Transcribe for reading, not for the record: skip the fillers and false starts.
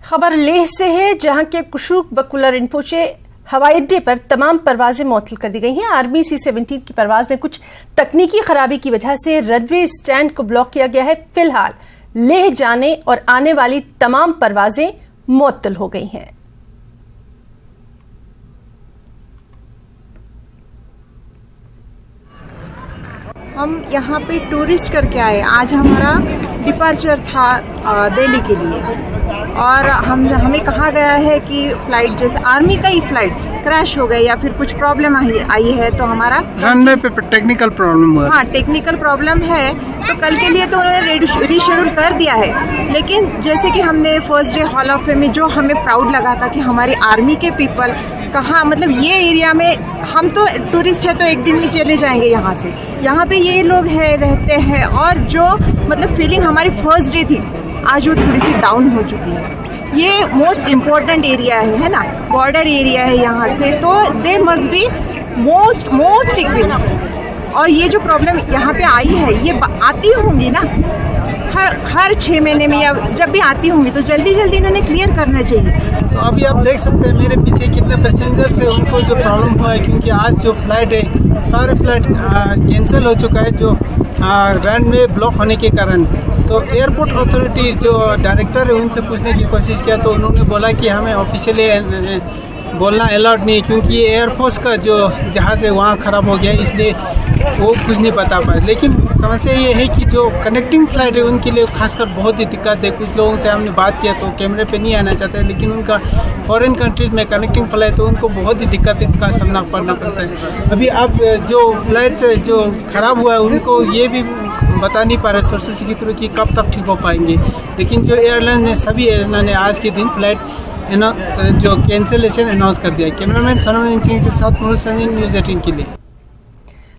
खबर लेह से है, जहां के कुशुक बकुला रिम्पोचे हवाई अड्डे पर तमाम परवाजें मुअत्तल कर दी गई हैं। आर्मी C-17 की परवाज में कुछ तकनीकी खराबी की वजह से रनवे स्टैंड को ब्लॉक किया गया है। फिलहाल लेह जाने और आने वाली तमाम परवाजें मुअत्तल हो गई हैं। हम यहाँ पे टूरिस्ट करके आए। आज हमारा डिपार्चर था दिल्ली के लिए, और हमें कहा गया है कि फ्लाइट जैसे आर्मी का ही फ्लाइट क्रैश हो गई या फिर कुछ प्रॉब्लम आई है, तो हमारा रनवे पे टेक्निकल प्रॉब्लम हुआ। हाँ, टेक्निकल प्रॉब्लम है, तो कल के लिए तो उन्होंने रीशेड्यूल कर दिया है। लेकिन जैसे कि हमने first day hall of fame में जो हमें प्राउड लगा था कि हमारे आर्मी के पीपल कहाँ, मतलब ये एरिया में हम तो टूरिस्ट है तो एक दिन में चले जाएंगे यहाँ से, यहाँ पे ये लोग है रहते हैं, और जो मतलब फीलिंग हमारी फर्स्ट डे थी आज वो थोड़ी सी डाउन हो चुकी है। ये मोस्ट इम्पोर्टेंट एरिया है ना, बॉर्डर एरिया है यहाँ से, तो they must be most equipped. और ये जो प्रॉब्लम यहाँ पे आई है ये आती होंगी ना हर 6 महीने में, या जब भी आती होंगी तो जल्दी जल्दी इन्होंने क्लियर करना चाहिए। तो अभी आप देख सकते हैं मेरे पीछे कितने पैसेंजर्स है, उनको जो प्रॉब्लम हुआ है, क्योंकि आज जो फ्लाइट है सारे फ्लाइट कैंसिल हो चुका है जो रनवे ब्लॉक होने के कारण। तो एयरपोर्ट अथॉरिटी जो डायरेक्टर है उनसे पूछने की कोशिश किया, तो उन्होंने बोला कि हमें ऑफिशियली बोलना अलाउड नहीं, क्योंकि ये एयरफोर्स का जो जहाज़ है वहाँ ख़राब हो गया, इसलिए वो कुछ नहीं बता पाए। लेकिन समस्या ये है कि जो कनेक्टिंग फ़्लाइट है उनके लिए खासकर बहुत ही दिक्कत है। कुछ लोगों से हमने बात किया तो कैमरे पे नहीं आना चाहते, लेकिन उनका फॉरेन कंट्रीज़ में कनेक्टिंग फ़्लाइट तो उनको बहुत ही दिक्कत का सामना करना पड़ता है। अभी अब जो फ्लाइट जो ख़राब हुआ है उनको ये भी बता नहीं पा रहे सोर्सेस के थ्रू कि कब तक ठीक हो पाएंगे। लेकिन जो एयरलाइन ने सभी एयरलाइन ने आज के दिन फ्लाइट जो कैंसिलेशन अनाउंस कर दिया है। कैमरामैन सनम के साथ न्यूज़ 18 के लिए।